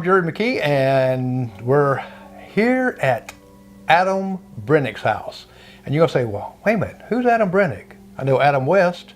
I'm Jerry McKee, and we're here at Adam Brennecke's house. And you're gonna say, well, wait a minute, who's Adam Brennecke? I know Adam West.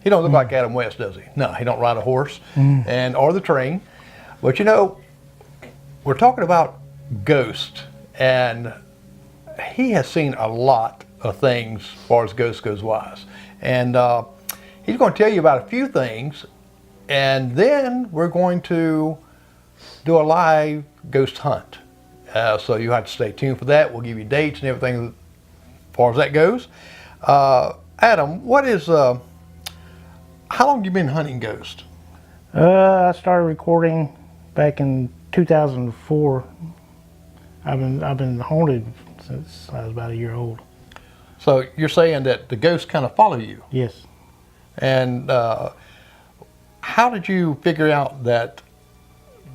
He don't look like Adam West, does he? No, he don't ride a horse or the train. But you know, we're talking about ghosts, and he has seen a lot of things as far as ghosts goes wise. And he's going to tell you about a few things, and then we're going to do a live ghost hunt. So you have to stay tuned for that. We'll give you dates and everything as far as that goes. Adam, what is, how long have you been hunting ghosts? I started recording back in 2004. I've been haunted since I was about a year old. So you're saying that the ghosts kind of follow you? Yes. And how did you figure out that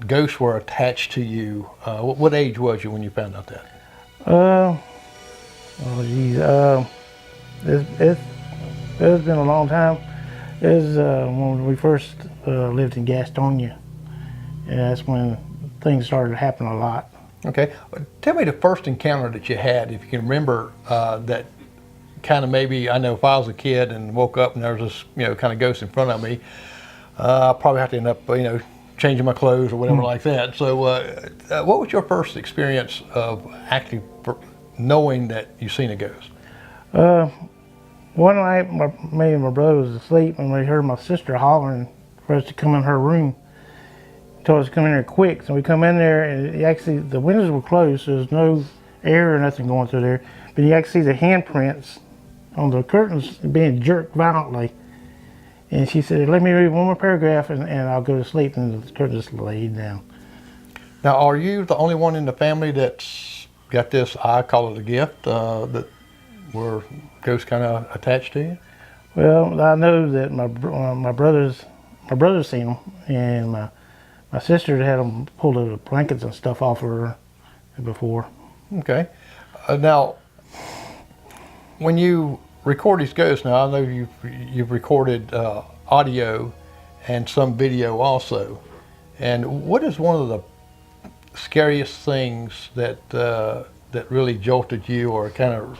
ghosts were attached to you? What age was you when you found out that? Oh geez, it's been a long time. It was when we first lived in Gastonia, and that's when things started happening a lot. Okay, tell me the first encounter that you had, if you can remember, that kind of maybe, I know if I was a kid and woke up and there was this, kind of ghost in front of me, I'll probably have to end up, changing my clothes or whatever like that. So what was your first experience of actually knowing that you seen a ghost? One night, me and my brother was asleep, and we heard my sister hollering for us to come in her room. Told us to come in there quick. So we come in there, and actually the windows were closed, so there's no air or nothing going through there. But you actually see the handprints on the curtains being jerked violently. And she said, "Let me read one more paragraph, and I'll go to sleep." And the curtain just laid down. Now, are you the only one in the family that's got this, I call it a gift, that were ghosts kind of attached to you? Well, I know that my brothers seen them, and my sister had them pull the blankets and stuff off of her before. Okay. Now, when you record these ghosts, now I know you've recorded audio and some video also. And what is one of the scariest things that that really jolted you or kind of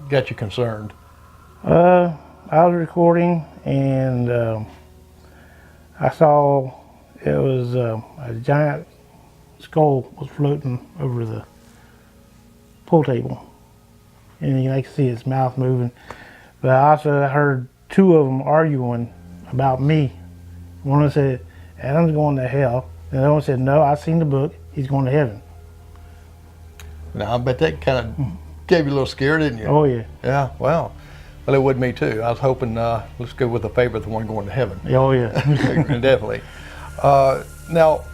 got you concerned? I was recording, and I saw it was a giant skull was floating over the pool table, and you can see its mouth moving. But I also heard two of them arguing about me. One of them said, "Adam's going to hell," and the other one said, "No, I've seen the book. He's going to heaven." Now, I bet that kind of gave you a little scare, didn't you? Oh yeah. Yeah. Wow. Well, it would me too. I was hoping let's go with the favorite, the one going to heaven. Oh yeah. Definitely. Now,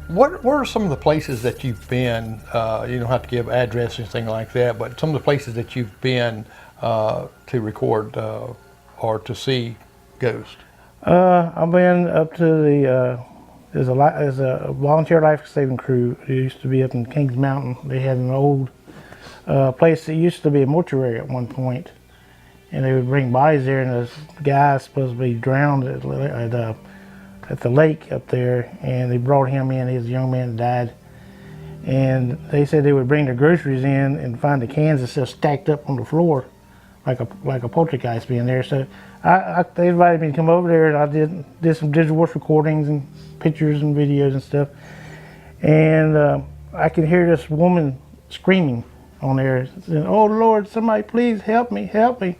what are some of the places that you've been? You don't have to give address or anything like that, but some of the places that you've been to record or to see ghosts. I've been up to the there's a volunteer life saving crew. It used to be up in Kings Mountain. They had an old place that used to be a mortuary at one point, and they would bring bodies there, and this guy supposed to be drowned at the lake up there, and they brought him in. He was a young man that died, and they said they would bring their groceries in and find the cans and stuff stacked up on the floor like a poltergeist being there. So they invited me to come over there, and I did some digital voice recordings and pictures and videos and stuff, and I could hear this woman screaming on there, saying, "Oh Lord, somebody please help me, help me."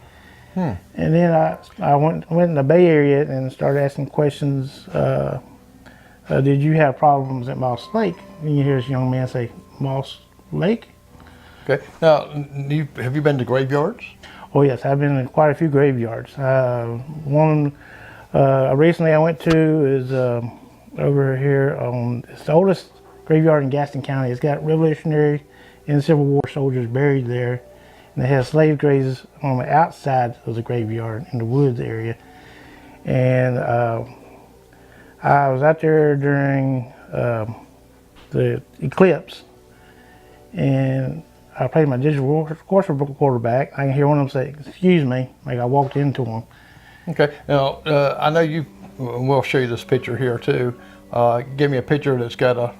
And then I went in the Bay Area and started asking questions. Did you have problems at Moss Lake? And you hear this young man say, "Moss Lake?" Okay. Now, have you been to graveyards? Oh yes, I've been in quite a few graveyards. One recently I went to is over here on, it's the oldest graveyard in Gaston County. It's got Revolutionary and Civil War soldiers buried there. And they have slave graves on the outside of the graveyard in the woods area. And I was out there during the eclipse, and I played my digital voice recorder back. I can hear one of them say, "Excuse me," like I walked into them. Okay. Now, I know we'll show you this picture here too. give me a picture that's got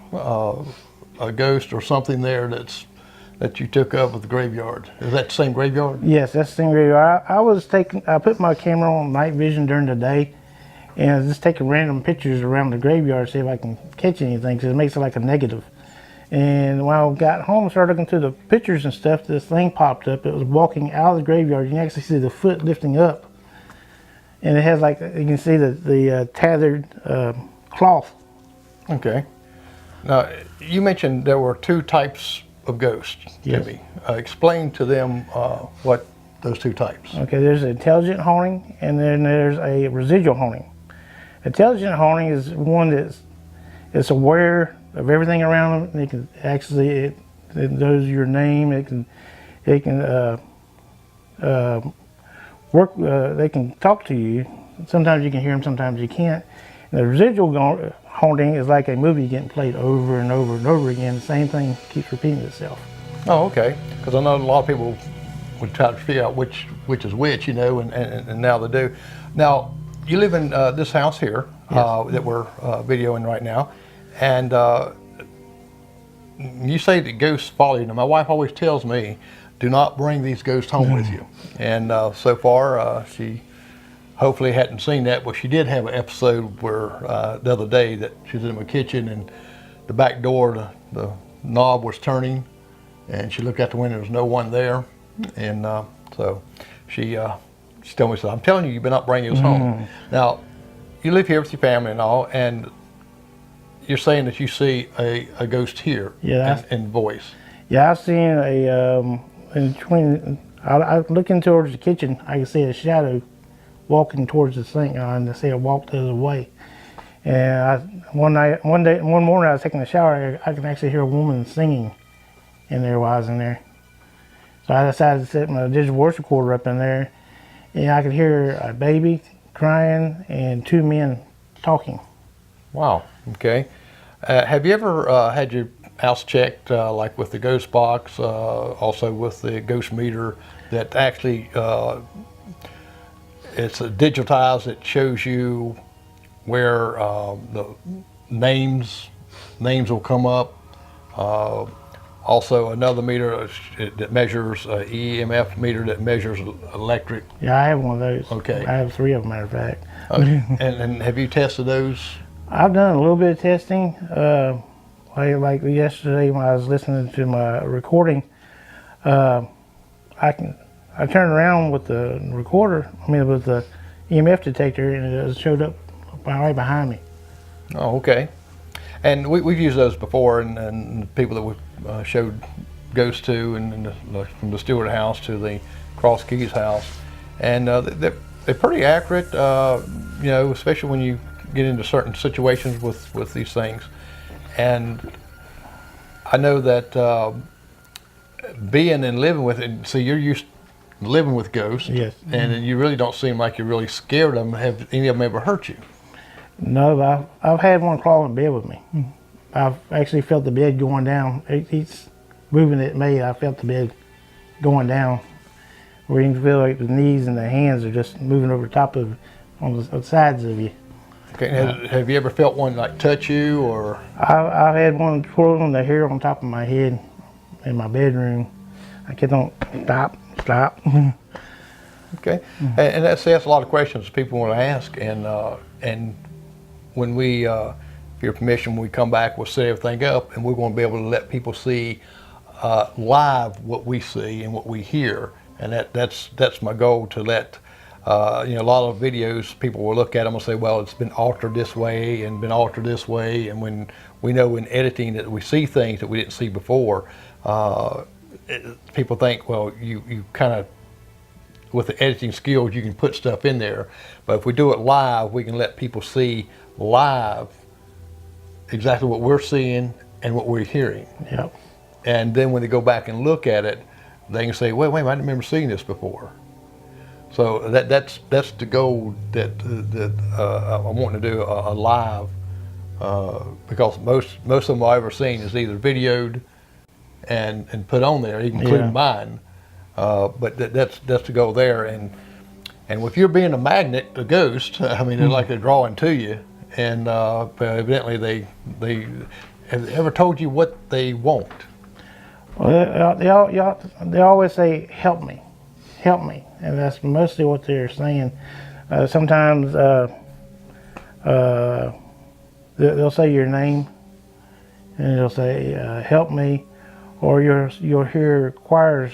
a ghost or something there that you took of the graveyard. Is that the same graveyard? Yes, that's the thing. I put my camera on night vision during the day, and I was just taking random pictures around the graveyard to see if I can catch anything, because it makes it like a negative. And when I got home and started looking through the pictures and stuff, this thing popped up. It was walking out of the graveyard. You can actually see the foot lifting up, and it has, like, you can see the tethered cloth. Okay. Now, you mentioned there were 2 types of ghosts. Yes. Jimmy. Explain to them what those 2 types. Okay, there's an intelligent haunting, and then there's a residual haunting. Intelligent haunting is one it's aware of everything around them. It can actually, it knows your name. It can work. They can talk to you. Sometimes you can hear them, sometimes you can't. And the residual haunting is like a movie getting played over and over and over again. The same thing keeps repeating itself. Oh, okay. Because I know a lot of people would try to figure out which is which, you know, and now they do. Now, you live in this house here. Yes. That we're videoing right now, and you say that ghosts follow you. Now, my wife always tells me, do not bring these ghosts home with you. And so far, she hopefully hadn't seen that, but she did have an episode where the other day that she was in my kitchen and the back door, the knob was turning, and she looked out the window, there was no one there. And so she told me, so I'm telling you, you better not bring us home. Now, you live here with your family and all, and you're saying that you see a ghost here. Yeah. in voice. Yeah, I've seen in between, I looking towards the kitchen, I can see a shadow walking towards the sink, and I see it walk the other way. And one morning I was taking a shower, I can actually hear a woman singing in there while I was in there. So I decided to set my digital voice recorder up in there, and I could hear a baby crying and 2 men talking. Wow. Okay. Have you ever had your house checked, like with the ghost box, also with the ghost meter, that actually it's digitized? It shows you where the names will come up. Also, another meter that measures EMF meter that measures electric. Yeah, I have one of those. Okay. I have 3 of them, matter of fact. And have you tested those? I've done a little bit of testing. Like yesterday when I was listening to my recording, I turned around with the recorder, with the EMF detector, and it showed up right behind me. Oh, okay. And we've used those before, and people that we've showed ghosts to, and from the Stewart house to the Cross Keys house, and they're pretty accurate. You know, especially when you get into certain situations with these things. And I know that being and living with it. So you're used to living with ghosts, Yes. and you really don't seem like you're really scared of them. Have any of them ever hurt you? No, but I've had one crawl in bed with me. I've actually felt the bed going down. Each movement it made, I felt the bed going down, where you can feel like the knees and the hands are just moving over top of, on the sides of you. Okay. Have you ever felt one like touch you, or? I've had one twirling the hair on top of my head in my bedroom. I kept on stop. Okay. And that's a lot of questions people want to ask, and when we, with your permission, when we come back, we'll set everything up, and we're going to be able to let people see live what we see and what we hear, and that's my goal, to let a lot of videos, people will look at them and say, well, it's been altered this way and been altered this way, and when we know in editing that we see things that we didn't see before, people think, well, you kind of, with the editing skills, you can put stuff in there, but if we do it live, we can let people see live exactly what we're seeing and what we're hearing. Yep. And then when they go back and look at it, they can say, wait a minute, I didn't remember seeing this before. So that's the goal that I'm wanting to do, a live, because most of them I've ever seen is either videoed and put on there, even including mine. But that's the goal there. And if you're being a magnet, a ghost, I mean, they're like they're drawing to you, and but evidently they have ever told you what they want. Well, they always say, help me, and that's mostly what they're saying. Sometimes they'll say your name, and they'll say, help me, or you'll hear choirs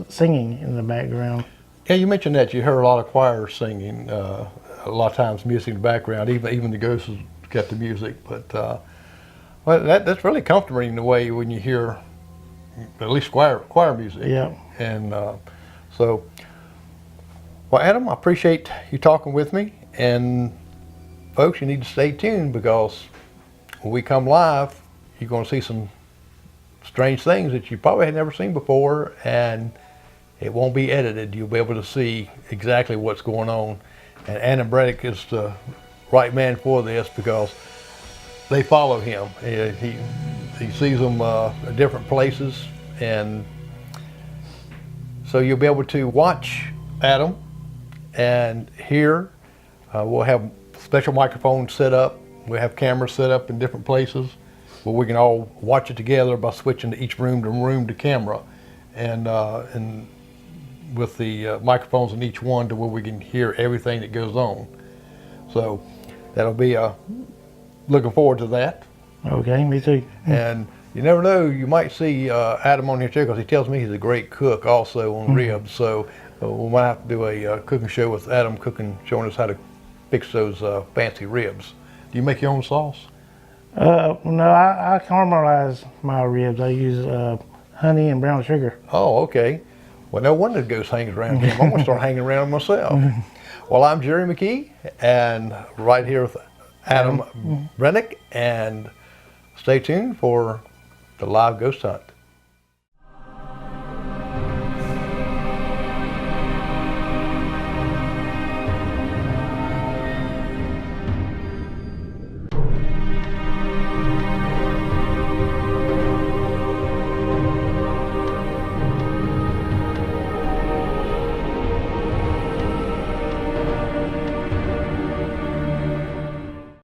singing in the background. Yeah, you mentioned that you heard a lot of choirs singing. A lot of times, music in the background. Even the ghosts got the music, but well, that's really comforting in a way when you hear at least choir music. Yeah. And so, well, Adam, I appreciate you talking with me. And folks, you need to stay tuned because when we come live, you're going to see some strange things that you probably had never seen before, and it won't be edited. You'll be able to see exactly what's going on. And Adam Brennecke is the right man for this because they follow him. He sees them at different places, and so you'll be able to watch Adam and hear. We'll have special microphones set up. We'll have cameras set up in different places where we can all watch it together by switching to each room to camera, and with the microphones in each one to where we can hear everything that goes on. So that'll be looking forward to that. Okay, me too. And you never know, you might see Adam on here too, because he tells me he's a great cook also on ribs. So we might have to do a cooking show with Adam cooking, showing us how to fix those fancy ribs. Do you make your own sauce? No, I caramelize my ribs. I use honey and brown sugar. Oh, okay. Well, no wonder the ghost hangs around him. I'm going to start hanging around myself. Well, I'm Jerry McKee, and right here with Adam Brennecke, and stay tuned for the live ghost hunt.